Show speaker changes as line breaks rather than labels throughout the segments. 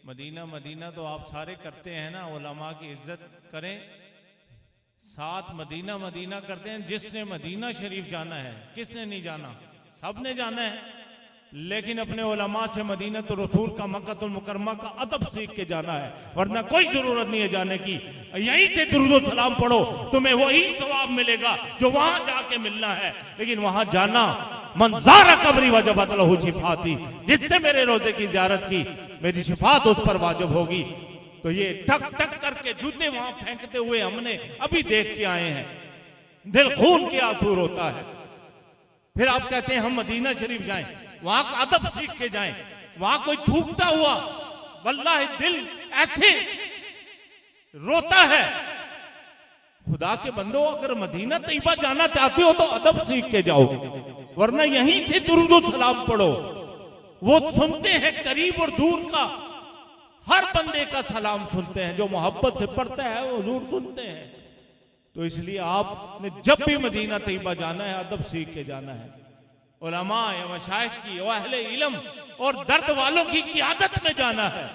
Medina Medina तो आप सारे करते हैं ना, उलमा की इज्जत करें, साथ मदीना मदीना करते हैं। जिसने मदीना शरीफ जाना है, किसने नहीं जाना, सब ने जाना है, लेकिन अपने उलमा से मदीना तो रसूल का मक्कातुल मुकर्रमा का अदब सीख के जाना है, वरना कोई जरूरत नहीं है जाने की। यहीं से दुरूद सलाम पढ़ो, तुम्हें वही सवाब मिलेगा जो वहां जाके मिलना है। लेकिन वहां जाना, मंजारा कबरी वजबत लहू शिफाती, जिसने मेरे रोजे की जियारत की मेरी शिफात उस पर वाजिब होगी। तो ये टक टक करके जूते वहां फेंकते हुए हमने अभी देख के आए हैं, दिल खून के आंसू रोता है। फिर आप कहते हैं हम मदीना शरीफ जाएं, वहां का अदब सीख के जाएं। वहां कोई थूकता हुआ वल्लाहि दिल ऐसे रोता है। खुदा के बंदो, अगर मदीना तैयबा जाना चाहते हो तो अदब सीख के जाओ, वरना यहीं से दुरूद सलाम पढ़ो। वो सुनते हैं करीब और दूर का, हर बंदे का सलाम सुनते हैं। जो मोहब्बत से पढ़ता है वो हुजूर सुनते हैं। तो इसलिए आपने जब भी मदीना तैयबा जाना है अदब सीख के जाना है। उलमा या मशाइख की, अहले इल्म और दर्द वालों की क़ियादत में जाना है।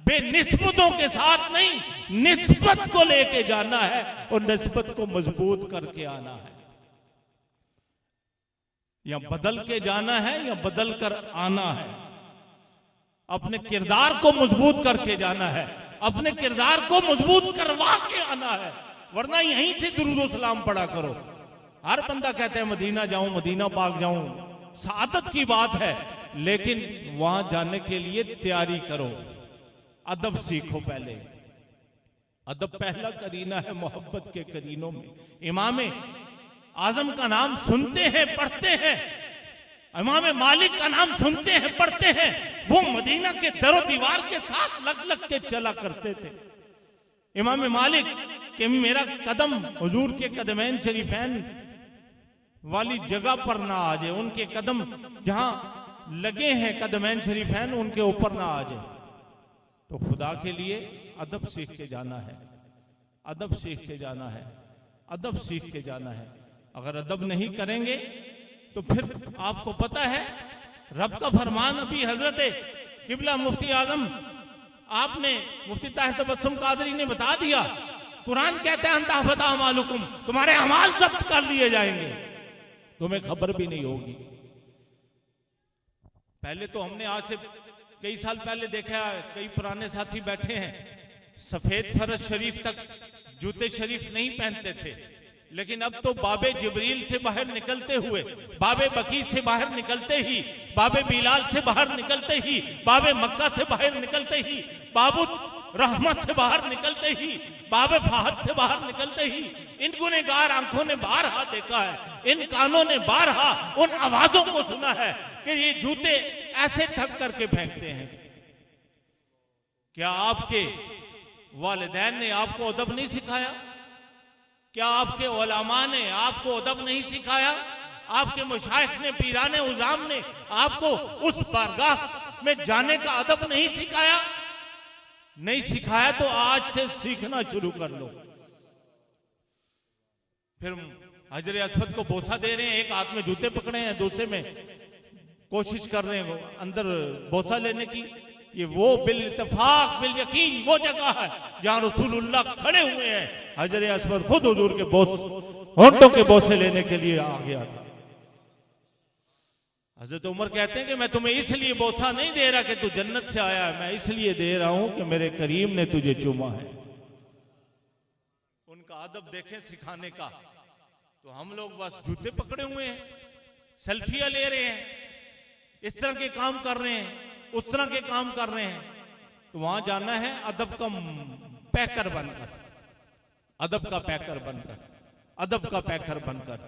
बेनिस्बतों के साथ नहीं, निस्बत को लेके जाना है और निस्बत को मजबूत करके आना है। या बदल के जाना है या बदल कर आना है। अपने किरदार को मजबूत करके जाना है, अपने किरदार को मजबूत करवा के आना है, वरना यहीं से दुरूद सलाम पढ़ा करो। हर बंदा कहता है मदीना जाऊं, मदीना पाक जाऊं, सादत की बात है, लेकिन वहां जाने के लिए तैयारी करो, अदब सीखो। पहले अदब पहला करीना है मोहब्बत के करीनों में। इमाम आजम का नाम सुनते हैं, पढ़ते हैं, इमाम मालिक का नाम सुनते हैं, पढ़ते हैं। वो मदीना के दरो दीवार के साथ लग लग के चला करते थे। इमाम मालिक कि मेरा कदम हुजूर के कदमैन शरीफैन वाली जगह पर ना आ जाए, उनके कदम जहां लगे हैं कदमैन शरीफैन उनके ऊपर ना आ जाए। तो खुदा के लिए अदब सीख के जाना है, अदब सीख के जाना है, अदब सीख के जाना है। अगर अदब नहीं करेंगे तो फिर आपको पता है रब का फरमान अभी हजरत किबला मुफ्ती आजम आपने मुफ्ती ताहिर तबस्सुम कादरी ने बता दिया। कुरान कहता है अंता बता मालूकुम, तुम्हारे अमाल जब्त कर लिए जाएंगे, तुम्हें खबर भी नहीं होगी। पहले तो हमने आज से कई साल पहले देखा, कई पुराने साथी बैठे हैं, सफेद फरज शरीफ तक जूते शरीफ नहीं पहनते थे, लेकिन अब तो बाबे जिब्रील से बाहर निकलते हुए, बाबे बकी से बाहर निकलते ही, बाबे बिलाल से बाहर निकलते ही, बाबे मक्का से बाहर निकलते ही, बाबू रहमत से बाहर निकलते ही, बाबे फहद से बाहर निकलते ही, इन गुनहगार आंखों ने बारहा देखा है, इन कानों ने बारहा उन आवाजों को सुना है कि ये जूते ऐसे ठग करके फेंकते हैं। क्या आपके वालिदैन ने आपको अदब नहीं सिखाया? क्या आपके उलमा ने आपको अदब नहीं सिखाया? आपके मुशाइख ने, पीराने उज़ाम ने आपको उस बारगाह में जाने का अदब नहीं सिखाया? नहीं सिखाया तो आज से सीखना शुरू कर लो। फिर हजर असवद को बोसा दे रहे हैं, एक हाथ में जूते पकड़े हैं, दूसरे में कोशिश कर रहे हैं अंदर बोसा लेने की। ये वो बिल इत्तेफाक बिल यकीन वो जगह है जहां रसूलुल्लाह खड़े हुए हैं। हजर असवद खुद हुजूर के होंठों के बोसे लेने के लिए आ गया था। हजरत उमर कहते हैं कि मैं तुम्हें इसलिए बोसा नहीं दे रहा कि तू जन्नत से आया है, मैं इसलिए दे रहा हूं कि मेरे करीम ने तुझे चूमा है। उनका अदब देखें सिखाने का। तो हम लोग बस जूते पकड़े हुए हैं, सेल्फियां ले रहे हैं, इस तरह के काम कर रहे हैं, उस तरह के काम कर रहे हैं। तो वहां जाना है अदब का पैकर बनकर, अदब का पैकर बनकर, अदब का पैकर बनकर,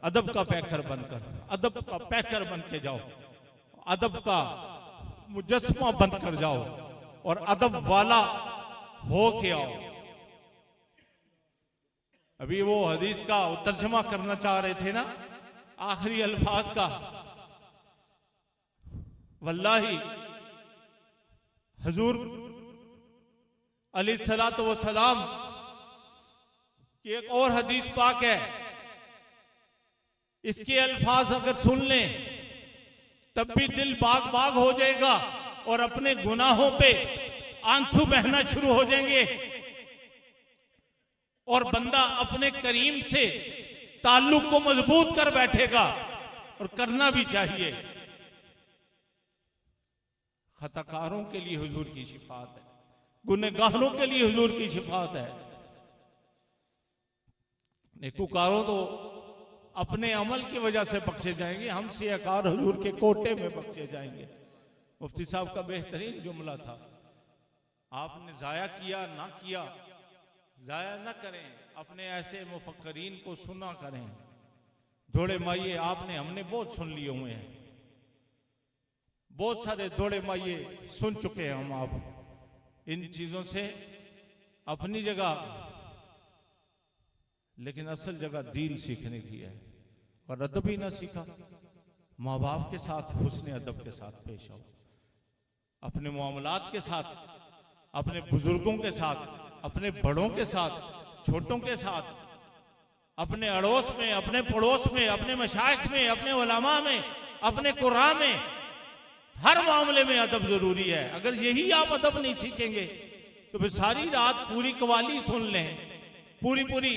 अदब का पैकर बनकर, अदब का पैकर बन के जाओ, अदब का मुजस्मा बनकर जाओ और अदब वाला हो के आओ। अभी वो हदीस का तर्जमा करना चाह रहे थे ना, आखिरी अल्फाज का। वल्लाही हुजूर अलैहिस्सलातु वस्सलाम की एक और हदीस पाक है, इसके अल्फाज अगर सुन लें तब भी दिल बाग बाग हो जाएगा। और अपने गुनाहों पे आंसू बहना शुरू हो जाएंगे और बंदा अपने करीम से ताल्लुक को मजबूत कर बैठेगा। और करना भी चाहिए। खताकारों के लिए हुजूर की शिफात है, गुनहगारों के लिए हुजूर की शिफात है। नेकूकारों तो अपने अमल की वजह से बख्शे जाएंगे, हम सियाकार हुजूर के कोटे में बख्शे जाएंगे। मुफ्ती साहब का बेहतरीन जुमला था, आपने जाया किया ना किया, जाया न करें, अपने ऐसे मुफक्करीन को सुना करें। दौड़े माइये आपने हमने बहुत सुन लिए हुए हैं, बहुत सारे दौड़े माइये सुन चुके हैं हम। आप इन चीजों से अपनी जगह, लेकिन असल जगह दीन सीखने की है। और अदब ही ना सीखा, माँ बाप के साथ हुस्न अदब के साथ पेश आओ, अपने मामलात के साथ, अपने बुजुर्गों के साथ, अपने बड़ों के साथ, छोटों के साथ, अपने अड़ोस में, अपने पड़ोस में, अपने मशाइख में, अपने उलमा में, अपने कुर्रा में, हर मामले में अदब जरूरी है। अगर यही आप अदब नहीं सीखेंगे तो फिर सारी रात पूरी कवाली सुन लें, पूरी पूरी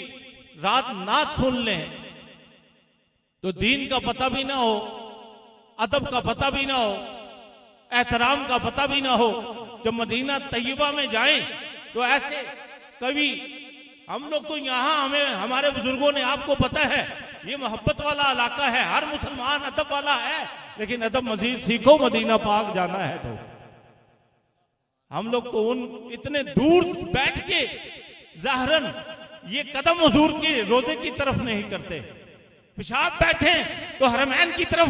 रात नाच सुन लें, तो दीन का पता भी ना हो, अदब का पता भी ना हो, एहतराम का पता भी ना हो। जब मदीना तैयबा में जाएं तो ऐसे कभी हम लोग तो यहाँ, हमें हमारे बुजुर्गों ने, आपको पता है ये मोहब्बत वाला इलाका है, हर मुसलमान अदब वाला है, लेकिन अदब मजीद सीखो, मदीना पाक जाना है। तो हम लोग तो उन इतने दूर बैठ के ज़ाहरन ये कदम हुजूर के रोजे की तरफ नहीं करते, पेशाब बैठे तो हरमैन की तरफ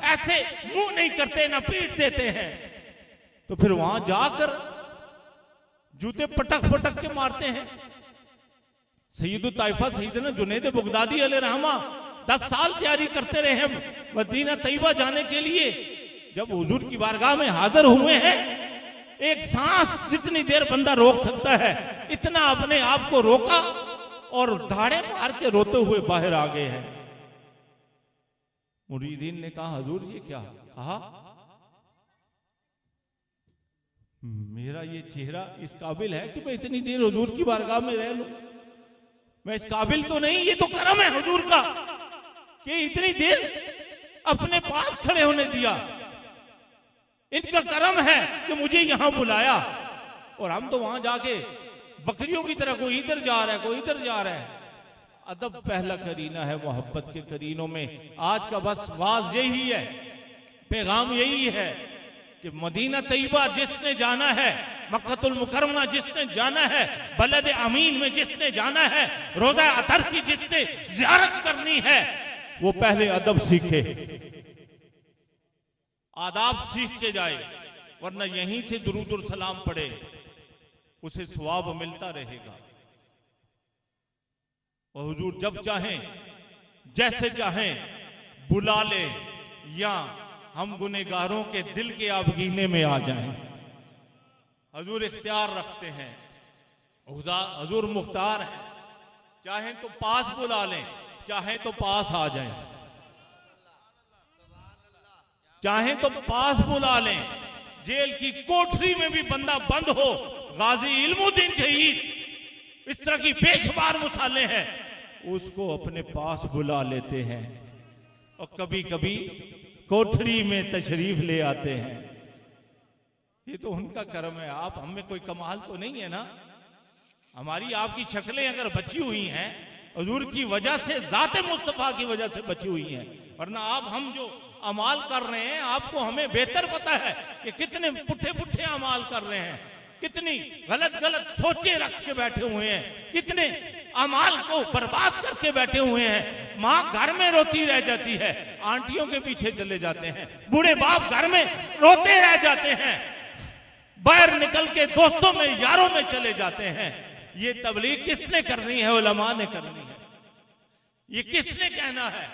ऐसे मुंह नहीं करते, ना पीट देते हैं। तो फिर वहां जाकर जूते पटक पटक के मारते हैं। सैयदुल ताइफा सैयदना जुनैद बगदादी अलैहिर्रहमा 10 साल तैयारी करते रहे हैं मदीना तैयबा जाने के लिए। जब हुजूर की बारगाह में हाजिर हुए हैं, एक सांस जितनी देर बंदा रोक सकता है इतना अपने आप को रोका और धाड़े मार के रोते हुए बाहर आ गए हैं। मुरीदीन ने कहा, हुजूर ये क्या? कहा, मेरा ये चेहरा इस काबिल है कि मैं इतनी देर हुजूर की बारगाह में रह लूं? मैं इस काबिल तो नहीं, ये तो करम है हुजूर का कि इतनी देर अपने पास खड़े होने दिया। इनका करम है कि मुझे यहां बुलाया। और हम तो वहां जाके बकरियों की तरह कोई इधर जा रहा है, कोई इधर जा रहा है। अदब पहला करीना है मोहब्बत के करीनों में। आज का बस वाज यही है, पैगाम यही है कि मदीना तैयबा जिसने जाना है, मक्कतुल मुकर्रमा जिसने जाना है, बलद अमीन में जिसने जाना है, रोजा अतर की जिसने ज़ियारत करनी है, वो पहले अदब सीखे, आदाब सीख के जाए, वरना यहीं से दुरूद और सलाम पढ़े, उसे सवाब मिलता रहेगा। और हुजूर जब चाहें, जैसे चाहें बुला ले, या हम गुनहगारों के दिल के आबगीने में आ जाएं। हुजूर इख्तियार रखते हैं, हुजूर मुख्तार हैं, चाहें तो पास बुला लें, चाहें तो पास आ जाएं, चाहें तो पास बुला लें। जेल की कोठरी में भी बंदा बंद हो, गाजी इल्मुद्दीन शहीद, इस तरह की बेशुमार मिसालें हैं, उसको अपने पास बुला लेते हैं और कभी कभी कोठरी में तशरीफ ले आते हैं। ये तो उनका कर्म है। आप हमें कोई कमाल तो नहीं है ना। हमारी आपकी शक्लें अगर बची हुई हैं हुजूर की वजह से, जाते मुस्तफा की वजह से बची हुई हैं, वरना आप हम जो अमाल कर रहे हैं, आपको हमें बेहतर पता है कि कितने पुट्ठे पुट्ठे अमाल कर रहे हैं, कितनी गलत गलत सोचे रख के बैठे हुए हैं, कितने अमाल को बर्बाद करके बैठे हुए हैं। माँ घर में रोती रह जाती है, आंटियों के पीछे चले जाते हैं, बूढ़े बाप घर में रोते रह जाते हैं, बाहर निकल के दोस्तों में, यारों में चले जाते हैं। ये तबलीग किसने करनी है? उलमा ने करनी है। ये किसने कहना है?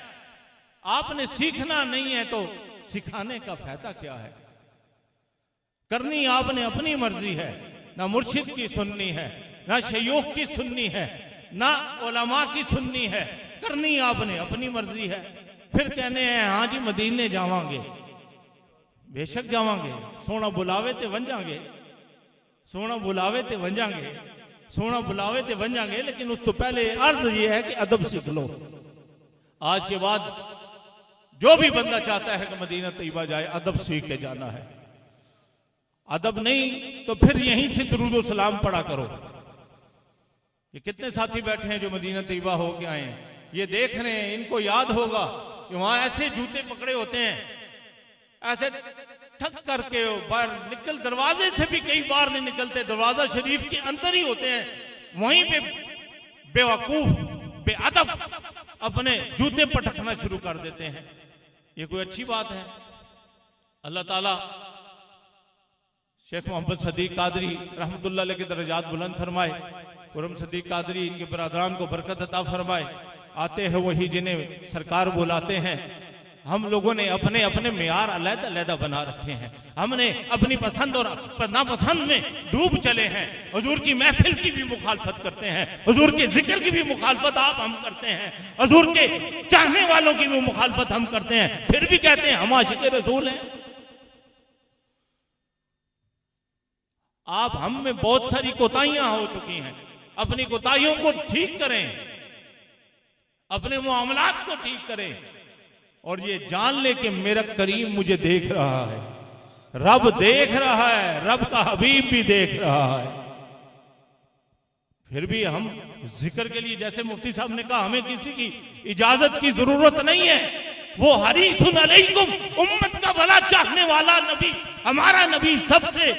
आपने सीखना नहीं है तो सिखाने का फायदा क्या है? करनी आपने अपनी मर्जी है, ना मुर्शिद की सुननी है, ना शयूख की सुननी है, ना उलमा की सुननी है। करनी आपने अपनी मर्जी है। फिर कहने हैं हाँ जी मदीने जावांगे। बेशक जावांगे, सोना बुलावे ते वन जाएंगे, सोना बुलावे ते वन जाएंगे, सोना बुलावे ते वन जाएंगे, लेकिन उस तो पहले अर्ज ये है कि अदब सीख लो। आज के बाद जो भी बंदा चाहता है कि मदीना तैयबा जाए, अदब सीख के जाना है। अदब नहीं तो फिर यहीं से दुरूद व सलाम पढ़ा करो। ये कितने साथी बैठे हैं जो मदीना तैयबा हो के आए हैं, ये देख रहे हैं, इनको याद होगा कि वहां ऐसे जूते पकड़े होते हैं, ऐसे ठक करके बाहर निकल, दरवाजे से भी कई बार नहीं निकलते, दरवाजा शरीफ के अंदर ही होते हैं, वहीं पे बेवकूफ बेअदब अपने जूते पटकना शुरू कर देते हैं। ये कोई अच्छी बात है? अल्लाह ताला शेख मोहम्मद सदीक कादरी रहमतुल्लाह अलैह के दर्जात बुलंद फरमाए, खुर्रम सदीक कादरी इनके बरादरान को बरकत अता फरमाए। आते हैं वही जिन्हें सरकार बुलाते हैं। हम लोगों ने अपने अपने मेयार अलग अलग बना रखे हैं, हमने अपनी पसंद और नापसंद में डूब चले हैं। हुजूर की महफिल की भी मुखालफत करते हैं, हुजूर के जिक्र की भी मुखालफत हम करते हैं, हुजूर के चाहने वालों की भी मुखालफत हम करते हैं, फिर भी कहते हैं हम आशिक़े रसूल हैं। आप हम में बहुत सारी कोताहियां हो चुकी हैं, अपनी कोताहियों को ठीक करें, अपने मामलात को ठीक करें, और ये जान ले कि मेरा करीम मुझे देख रहा है, रब देख रहा है, रब का हबीब भी देख रहा है। फिर भी हम जिक्र के लिए, जैसे मुफ्ती साहब ने कहा, हमें किसी की इजाजत की जरूरत नहीं है। वो हरीसुन अलैकुम, उम्मत का भला चाहने वाला नबी, हमारा नबी, सबसे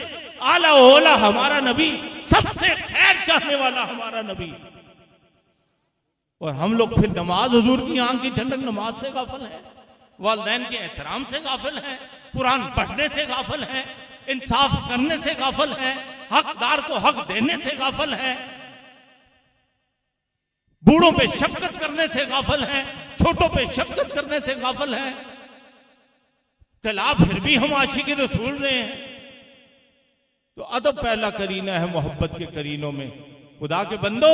आला ओला हमारा नबी, सबसे खैर चाहने वाला हमारा नबी। और हम लोग फिर नमाज, हुजूर की आंख की ठंडक नमाज से गाफिल है, वालिदैन के एहतराम से गाफिल है, कुरान पढ़ने से गाफिल है, इंसाफ करने से गाफिल है, हकदार को हक देने से गाफिल है, बूढ़ों पे शफकत करने से गाफिल है, छोटों पे शफकत करने से गाफिल है। कला फिर भी हम आशिक़े रसूल रहे हैं। तो अदब पहला करीना है मोहब्बत के करीनों में। खुदा के बंदो,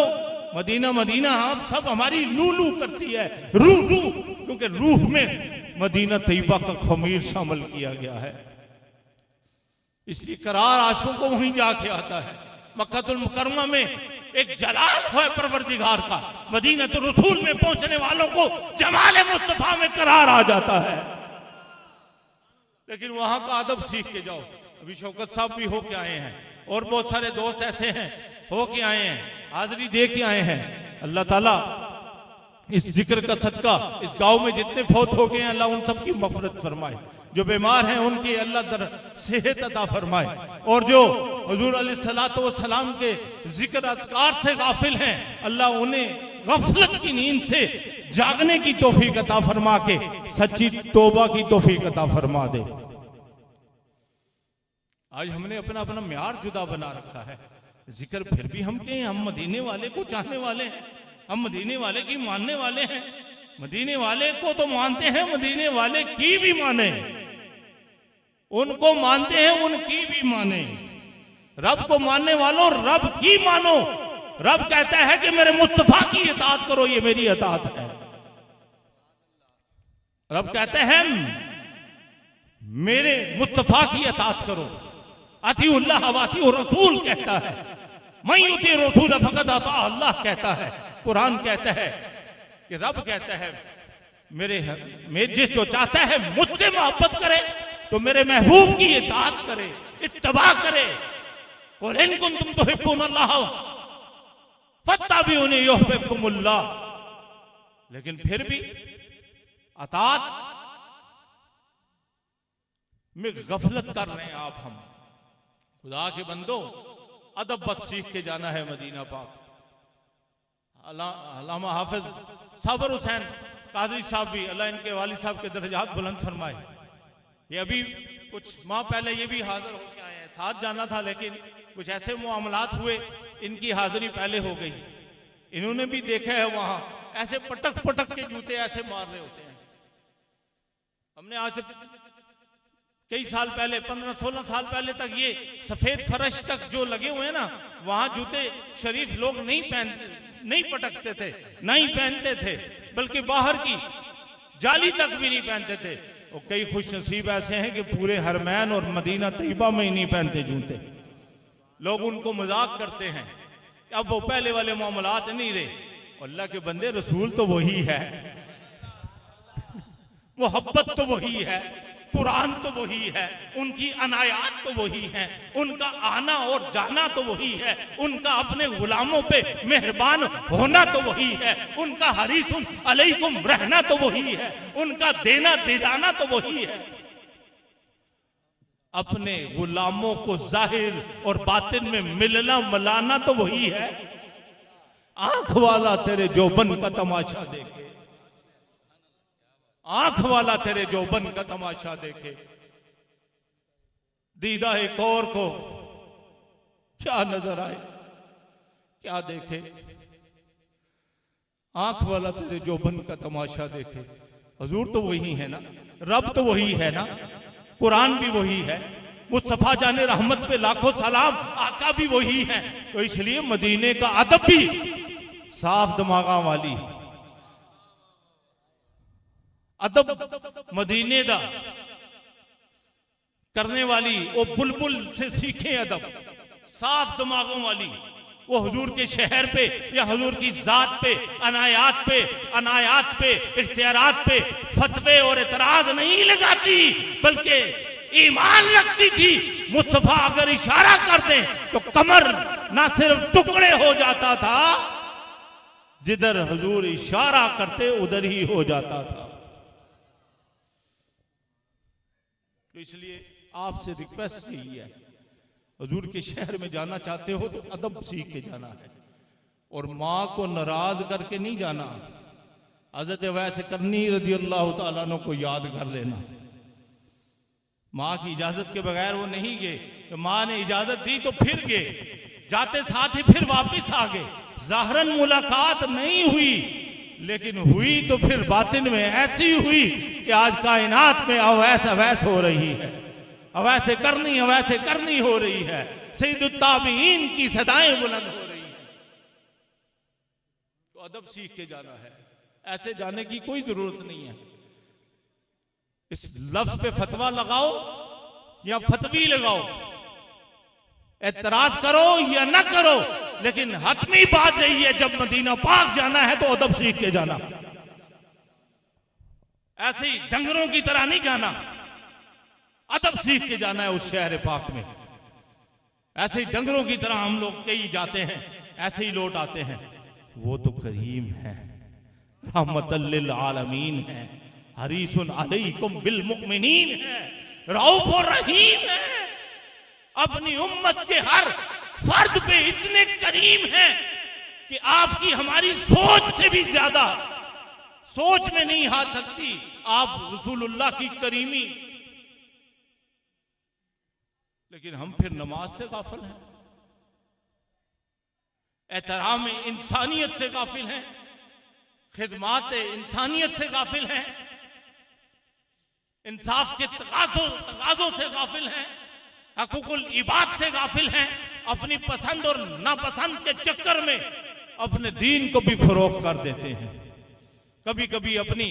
मदीना मदीना आप सब हमारी लू लू करती है, रूह रूह, क्योंकि रूह में मदीना तैयबा का खमीर शामिल किया गया है। इसलिए करार आशिकों को वहीं जाके आता है। मक्कातुल मुकर्रमा में एक जलाल है परवरदिगार का, मदीना तो रसूल में पहुंचने वालों को जमाल मुस्तफा में करार आ जाता है। लेकिन वहां का अदब सीख के जाओ। अभी शौकत साहब भी होके आए हैं, और बहुत सारे दोस्त ऐसे हैं होके आए हैं, हाजिरी दे के आए हैं। अल्लाह ताला इस जिक्र का सदका इस गांव में जितने फौत हो गए हैं, अल्लाह उन सब की मग़फ़िरत फरमाए। जो बीमार हैं उनकी अल्लाह दर सेहत अता फरमाए, और जो हुजूर अलैहिस्सलातु वस्सलाम के जिक्र अज़कार से गाफिल हैं, अल्लाह उन्हें गफलत की नींद से जागने की तौफीक अता फरमा के सच्ची तौबा की तौफीक अता फरमा दे। आज हमने अपना अपना म्यार जुदा बना रखा है। जिक्र फिर भी हम कहें, हम मदीने वाले को चाहने वाले हैं, हम मदीने वाले की मानने वाले हैं। मदीने वाले को तो मानते हैं, मदीने वाले की भी माने, उनको मानते हैं, उनकी भी माने। रब को मानने वालों रब की मानो। रब कहता है कि मेरे मुस्तफा की इताअत करो, ये मेरी इताअत है। रब कहते हैं मेरे मुस्तफा की इताअत करो। अतीउल्लाह व अतीउर रसूल कहता है, मैं युती रसूल फक़द अता अल्लाह कहता है। कुरान कहता है कि रब कहता है मेरे जिस जो चाहता है मुझसे मोहब्बत करे तो मेरे महबूब की इताअत करे, इत्तबा करे। और इन कुंतुम तुहिब्बूनल्लाह फत्तबिऊनी युहिब्बुकुमुल्लाह। लेकिन फिर भी अताअत में गफलत कर रहे हैं आप। हम खुदा के बंदो, अदब बस सीख के जाना है मदीना पाक। अल्लामा हाफिज साबर हुसैन कादरी साहब भी, अल्लाह इनके वालिद साहब के दर्जात बुलंद फरमाए, ये अभी कुछ माह पहले ये भी हाजिर होके आए हैं। साथ जाना था लेकिन कुछ ऐसे मामलात हुए, इनकी हाजिरी पहले हो गई। इन्होंने भी देखा है वहां ऐसे पटक पटक के जूते ऐसे मार रहे होते हैं। हमने आज से कई साल पहले, 15-16 साल पहले तक ये सफेद फर्श तक जो लगे हुए हैं ना, वहां जूते शरीफ लोग नहीं पटकते थे, नहीं पहनते थे, बल्कि बाहर की जाली तक भी नहीं पहनते थे। और कई खुश नसीब ऐसे हैं कि पूरे हरमैन और मदीना तैयबा में ही नहीं पहनते जूते। लोग उनको मजाक करते हैं, अब वो पहले वाले मामलात नहीं रहे। अल्लाह के बंदे, रसूल तो वही है, मोहब्बत तो वही है, कुरान तो वही है, उनकी अनायात तो वही है, उनका आना और जाना तो वही है, उनका अपने गुलामों पे मेहरबान होना तो वही है, उनका हरीसुन अलैकुम रहना तो वही है, उनका देना दिलाना तो वही है। अपने गुलामों को जाहिर और बातिन में मिलना मिलाना तो वही है। आंख वाला तेरे जोबन का तमाशा देखे, आंख वाला तेरे जोबन का तमाशा देखे, दीदा एक और को क्या नजर आए, क्या देखे। आंख वाला तेरे जोबन का तमाशा देखे। हुजूर तो वही है ना, रब तो वही है ना, कुरान भी वही है, मुस्तफा जाने रहमत पे लाखों सलाम, आका भी वही है। तो इसलिए मदीने का अदब भी साफ दिमागा वाली अदब मदीने दा करने वाली, वो बुलबुल से सीखे अदब, साफ दिमागों वाली। वो हुजूर के शहर पे या हुजूर की जात पे, अनायात पे, इख्तियारात पे फतवे और एतराज नहीं लगाती, बल्कि ईमान रखती थी। मुस्तफा अगर इशारा कर दे तो कमर ना सिर्फ टुकड़े हो जाता था, जिधर हुजूर इशारा करते उधर ही हो जाता था। तो इसलिए आपसे रिक्वेस्ट यही है, हुजूर के शहर में जाना चाहते हो तो अदब सीख के जाना है, और माँ को नाराज करके नहीं जाना। हज़रत वैसे करनी रज़ी अल्लाह तआला अन्हु को याद कर लेना। माँ की इजाजत के बगैर वो नहीं गए, तो माँ ने इजाजत दी तो फिर गए, जाते साथ ही फिर वापिस आ गए। ज़ाहरन मुलाकात नहीं हुई, लेकिन हुई तो फिर बातिन में ऐसी हुई कि आज कायनात में अवैस अवैस हो रही है, अवैसे करनी हो रही है, सैयदुत ताबीईन की सदाएं बुलंद हो रही है। तो अदब सीख के जाना है, ऐसे जाने की कोई जरूरत नहीं है। इस लफ्ज पे फतवा लगाओ या फतवी लगाओ, एतराज करो या न करो, लेकिन हतमी बात यही है, जब मदीना पाक जाना है तो अदब सीख के जाना। ऐसे ही डंगरों की तरह नहीं जाना, अदब सीख के जाना है उस शहर पाक में। ऐसे ही डंगरों की तरह हम लोग कई जाते हैं, ऐसे ही लौट आते हैं। वो तो करीम है, रहमतल लिल आलमीन है, हरीसुन अलैकुम बिल मुमिनीन है, रऊफ और रहीम है। अपनी उम्मत के हर फर्द पे इतने करीम हैं कि आपकी हमारी सोच से भी ज्यादा सोच में नहीं आ सकती आप रसूलुल्लाह की करीमी। लेकिन हम फिर नमाज से गाफिल हैं, एहतराम इंसानियत से गाफिल हैं, खिदमात इंसानियत से गाफिल हैं, इंसाफ के तकाज़ों से गाफिल हैं, हकूकुल इबाद से गाफिल हैं। अपनी पसंद और नापसंद के चक्कर में अपने दीन को भी फरोख्त कर देते हैं, कभी कभी अपनी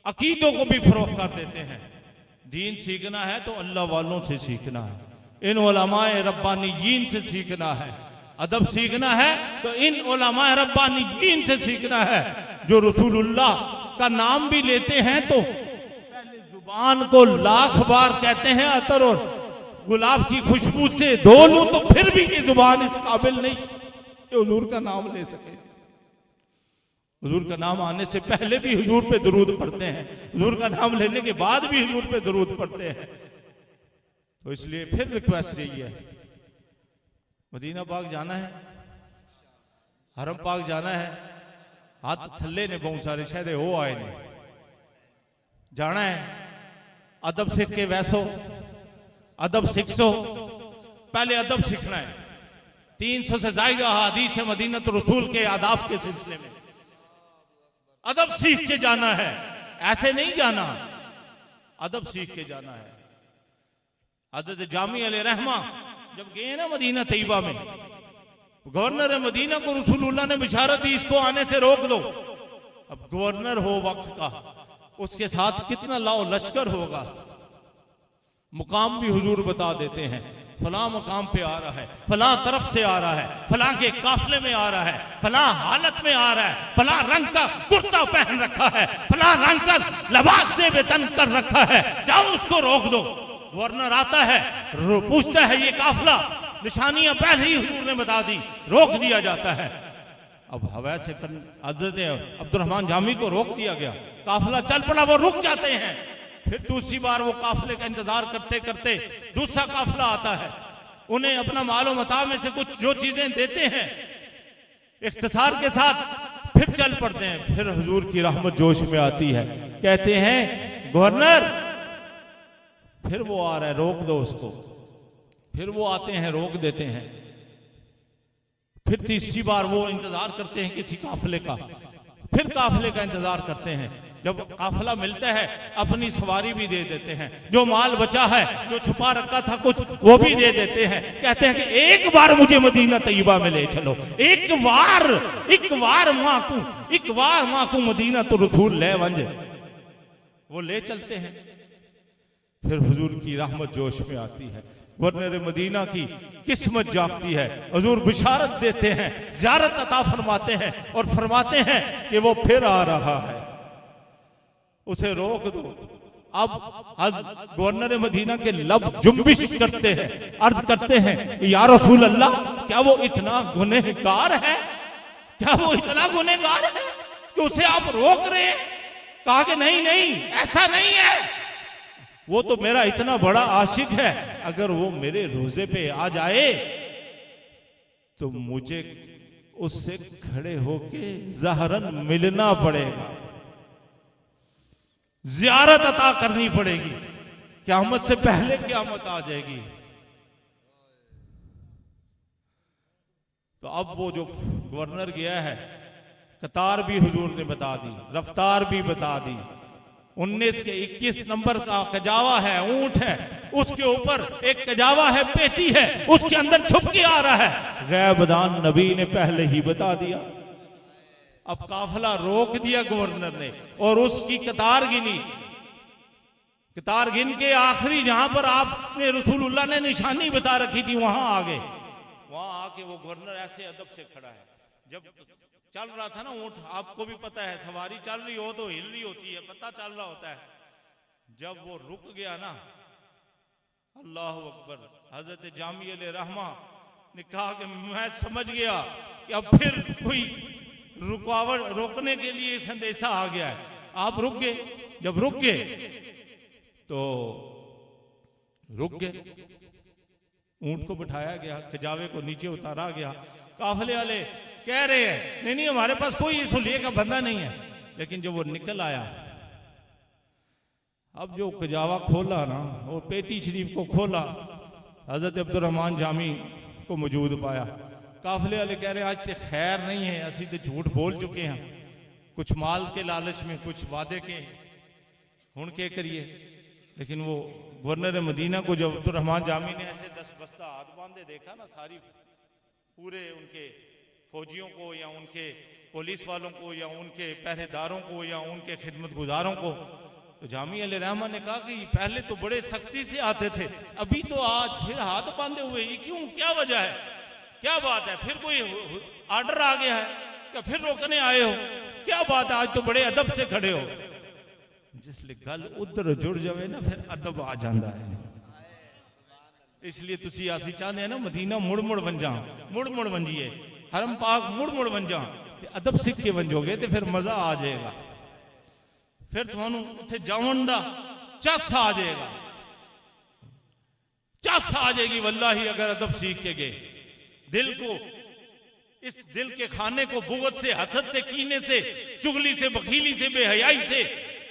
अकीदों को भी फरोख्त कर देते हैं। दीन सीखना है तो अल्लाह वालों से सीखना है, इन उलमाए रब्बानीयीन से सीखना है। अदब सीखना है तो इन उलमाए रब्बानीयीन से सीखना है, जो रसूलुल्लाह का नाम भी लेते हैं तो पहले जुबान को लाख बार कहते हैं अतर और गुलाब की खुशबू से धो लूं तो फिर भी ये जुबान इस काबिल नहीं कि हुजूर का नाम ले सके। हुजूर का नाम आने से पहले भी हुजूर पे दरूद पढ़ते हैं, हुजूर का नाम लेने के बाद भी हुजूर पे दरूद पढ़ते हैं। तो इसलिए फिर रिक्वेस्ट यही है, मदीना पाक जाना है, हरम पाक जाना है, हाथ थल्ले ने बहुत सारे शायद हो आए ने जाना है। अदब सीख के वैसो अदब सीखो, पहले अदब सीखना है। 300 से ज्यादा हदीस मदीना तो रसूल के आदाब के सिलसिले में अदब सीख के जाना है, ऐसे नहीं जाना, अदब सीख के जाना है। हज़रत जामी अलैहि रहमा जब गए ना मदीना तैयबा में, गवर्नर मदीना को रसूलुल्लाह ने बिशारत दी, इसको आने से रोक दो। अब गवर्नर हो वक्त का, उसके साथ कितना लाओ लश्कर होगा। मुकाम भी हुजूर बता देते हैं, फलां मुकाम पे आ रहा है, फलां तरफ से आ रहा है, फलां के काफले में आ रहा है, फलां हालत में आ रहा है, फलां रंग का कुर्ता पहन रखा है, फलां रंग का लिबास से बेतन कर रखा है, जाओ उसको रोक दो। गवर्नर आता है, पूछता है ये काफला, निशानियां पहले ही हुजूर ने बता दी, रोक दिया जाता है। अब हवा से हजरत अब्दुर्रहमान जामी को रोक दिया गया, काफला चल पड़ा, वो रुक जाते हैं। फिर दूसरी बार वो काफले का इंतजार करते करते दूसरा काफला आता है, उन्हें अपना मालो मता में से कुछ जो चीजें देते हैं इख्तिसार के साथ फिर चल पड़ते हैं। फिर हुजूर की रहमत जोश में आती है, कहते हैं गवर्नर, फिर वो आ रहा है, रोक दो उसको। फिर वो आते हैं, रोक देते हैं। फिर तीसरी बार वो इंतजार करते हैं किसी काफले का, फिर काफले का इंतजार करते हैं। जब काफला मिलता है अपनी सवारी भी दे देते हैं, जो माल बचा है, जो छुपा रखा था कुछ, वो भी दे देते हैं। कहते हैं कि एक बार मुझे मदीना तैयबा में ले चलो, एक बार मां को मदीना तो रसूल ले वंज। वो ले चलते हैं। फिर हुजूर की रहमत जोश में आती है, गवर्नर मदीना की किस्मत जागती है, हुजूर बिशारत देते हैं, ज़ियारत अता फरमाते हैं और फरमाते हैं कि वो फिर आ रहा है, उसे रोक दो। अब गवर्नर मदीना के लब जुम्बिश करते हैं, अर्ज करते हैं या रसूल अल्लाह, क्या वो इतना गुनहगार है? क्या वो इतना गुनहगार है कि उसे आप रोक रहे हैं? कहा कि नहीं नहीं, ऐसा नहीं है, वो तो मेरा इतना बड़ा आशिक है, अगर वो मेरे रोजे पे आ जाए तो मुझे उससे खड़े होके ज़हरन मिलना पड़ेगा, ज़ियारत अता करनी पड़ेगी, क़यामत से पहले क़यामत आ जाएगी। तो अब वो जो गवर्नर गया है, कतार भी हुजूर ने बता दी, रफ्तार भी बता दी। 19 के 21 नंबर का कजावा है, ऊंट है, उसके ऊपर एक कजावा है, पेटी है, उसके अंदर छुप के आ रहा है। गैबदान नबी ने पहले ही बता दिया। अब काफिला रोक दिया गवर्नर ने और उसकी कतार गिनी। कतार गिन के आखिरी जहां पर आपने रसूलुल्लाह ने निशानी बता रखी थी वहां आ गए। वहां आके वो गवर्नर ऐसे अदब से खड़ा है। जब चल रहा था ना ऊंट, आपको भी पता है, सवारी चल रही हो तो हिल रही होती है, पता चल रहा होता है। जब वो रुक गया ना, अल्लाह अकबर, हजरत जामी अलैहि रहमा ने कहा कि मैं समझ गया कि अब फिर कोई रुकावट रोकने के लिए संदेशा आ गया है। आप रुक गए। जब रुक गए तो रुक गए, ऊंट को बिठाया गया, कजावे को नीचे उतारा गया। काफले वाले कह रहे हैं नहीं नहीं, हमारे पास कोई सुलिए का बंदा नहीं है। लेकिन जब वो निकल आया, अब जो कजावा खोला ना, वो पेटी शरीफ को खोला, हजरत अब्दुर्रहमान जामी को मौजूद पाया। काफले वाले कह रहे आज तो खैर नहीं है, असी तो झूठ बोल चुके हैं, कुछ माल के लालच में, कुछ वादे के, हुण के करिए। लेकिन वो गवर्नर मदीना को जब अब्दुर्रहमान जामी ने ऐसे 10 बस्ता हाथ बांधे देखा ना, सारी पूरे उनके फौजियों को या उनके पुलिस वालों को या उनके पहरेदारों को या उनके खिदमत गुजारों को, तो जामी अलैहि रहमा ने कहा कि पहले तो बड़े सख्ती से आते थे, अभी तो आज फिर हाथ बांधे हुए, ये क्यों, क्या वजह है, क्या बात है? फिर कोई आर्डर आ गया है क्या? फिर रोकने आए हो? क्या बात है, आज तो बड़े अदब से खड़े हो। जिसले गल उधर जुड़ जाए ना, फिर अदब आ जाता है। इसलिए तुसी असी चाहते हैं ना मदीना मुड़ मुड़ बन जा, मुड़ मुड़ वंजिए, हरम पाक मुड़ मुड़ बन जा, अदब सीख के वंजोगे तो फिर मजा आ जाएगा, फिर तुहानू उत्थे जावन दा चस आ जाएगा, चस आ जाएगी वल्लाही, अगर अदब सीख के गए। दिल को, इस दिल के खाने को बुग़्ज़ से, हसद से, कीने से, चुगली से, बखीली से, बेहयाई से,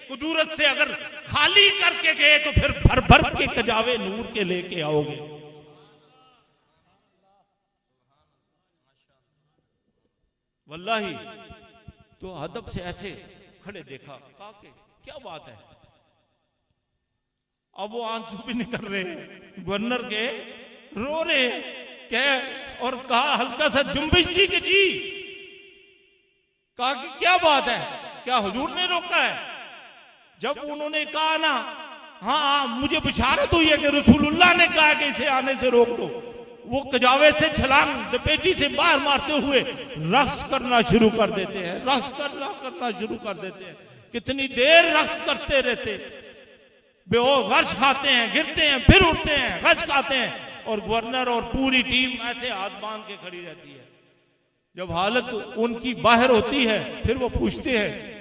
कुदूरत से अगर खाली करके गए तो फिर भर भर के कजावे नूर के लेके आओगे। वल्लाही तो अदब से ऐसे खड़े देखा, कहा कि क्या बात है। अब वो आंसू भी निकल रहे, गवर्नर के रो रहे, कह और कहा हल्का सा जुम्बिश दी कि जी, कहा कि क्या बात है, क्या हुजूर ने रोका है? जब उन्होंने कहा ना, हाँ मुझे बिशारत हुई है कि रसूलुल्लाह ने कहा कि इसे आने से रोक दो, वो कजावे से छलांग पेटी से बाहर मारते हुए रक्स करना शुरू कर देते हैं, रक्स करना शुरू कर देते हैं। कितनी देर रक्स करते रहते, बेहोश गश खाते हैं, गिरते हैं, फिर उठते हैं, गश खाते हैं, और गवर्नर और पूरी टीम ऐसे हाथ बांध के खड़ी रहती है। जब हालत उनकी बाहर होती है फिर वो पूछते हैं,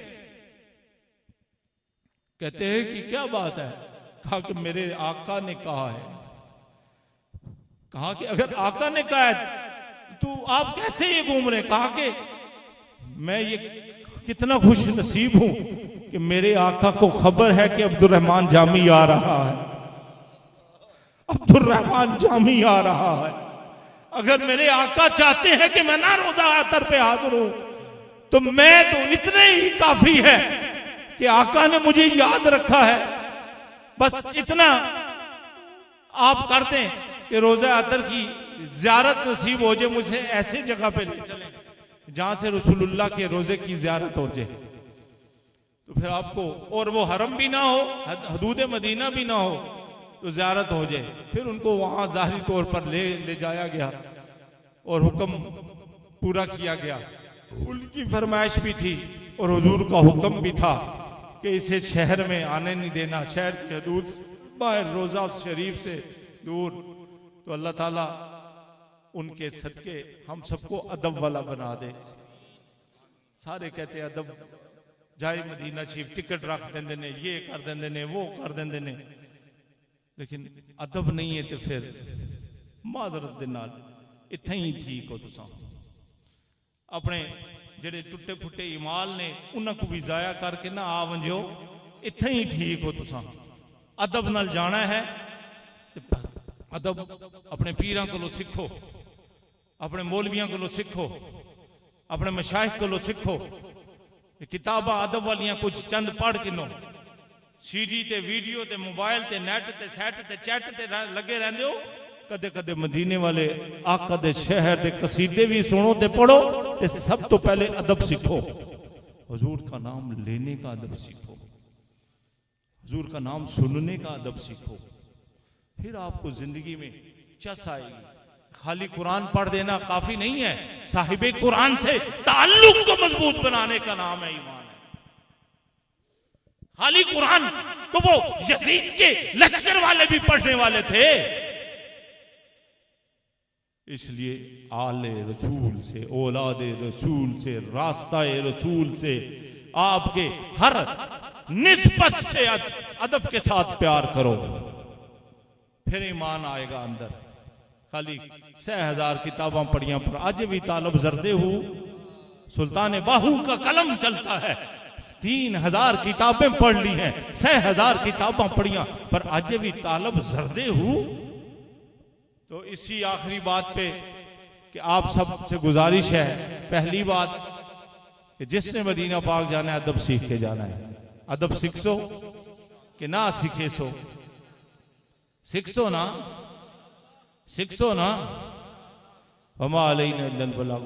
कहते हैं कि क्या बात है? कहा कि मेरे आका ने कहा है। कहा कि अगर आका ने कहा है तो आप कैसे ये घूम रहे? कहा कि मैं ये कितना खुश नसीब हूं कि मेरे आका को खबर है कि अब्दुर्रहमान जामी आ रहा है, अब्दुर्रहमान जामी आ रहा है। अगर मेरे आका चाहते हैं कि मैं ना रोजा अतर पे हाजिर हूं तो मैं तो इतने ही काफी है कि आका ने मुझे याद रखा है। बस इतना आप कर दें कि रोजा अतर की ज़ियारत नसीब हो जाए, मुझे ऐसी जगह पे ले चलें जहां से रसूलुल्लाह के रोजे की ज़ियारत हो जाए, तो फिर आपको, और वो हरम भी ना हो, हदूद मदीना भी ना हो, तो ज़ियारत हो जाए। फिर उनको वहां ज़ाहिरी तौर पर ले जाया गया और हुक्म पूरा किया गया। उनकी फरमाइश भी थी और हुजूर का हुक्म भी था कि इसे शहर में आने नहीं देना, शहर की हदूद बाहर रोजा शरीफ से दूर। तो अल्लाह ताला उनके सदके हम सबको अदब वाला बना दे। सारे कहते हैं अदब जाए मदीना शरीफ, टिकट रख देंदे ने, ये कर देंदे ने, वो कर देंदे ने, लेकिन अदब नहीं है तो फिर माजरत दे नाल इत्थे ही ठीक हो। तुसां अपने जेडे टुटे फुटे इमाल ने उन्होंने भी जाया करके ना आ वंजो, इत्थे ही ठीक हो। तुसां अदब नाल जाना है, अदब अपने पीरां कोलों सीखो, अपने मौलवियां कोलों सीखो, अपने मशाइख कोलों सीखो। किताबा अदब वालियां कुछ चंद पढ़ के नो, सीडी ते वीडियो ते मोबाइल ते नेट ते सैट ते चैट ते लगे रहंदे हो। कदे कदे मदीने वाले आका दे शहर दे कसीदे भी सुनो ते पढ़ो, ते सब तो पहले अदब सीखो। हुजूर का नाम लेने का अदब सीखो, हुजूर का नाम सुनने का अदब सीखो, फिर आपको जिंदगी में चस आएगी। खाली कुरान पढ़ देना काफी नहीं है, साहिबे कुरान से ताल्लुक को मजबूत बनाने का नाम है ईमान है। खाली कुरान तो वो यजीद के लश्कर वाले भी पढ़ने वाले थे। इसलिए आले रसूल से, औलादे रसूल से, रास्ताए रसूल से, आपके हर निस्बत से अदब के साथ प्यार करो, फिर ईमान आएगा अंदर। खाली 6000 किताबां पढ़ियां पर आज भी तालब जरदे हूं, सुल्तान बाहू का कलम चलता है। 3000 किताबें पढ़ ली हैं, 6000 किताबां पढ़ियां पर आज भी तालब जरदे हूं। तो इसी आखिरी बात पे कि आप सब से गुजारिश है, पहली बात कि जिसने मदीना पाक जाना है अदब सीख के जाना है। अदब सीख सो कि ना सीखे सो, सीख सो ना, सीख सो ना। वमा अलैना इल्लल बलाग।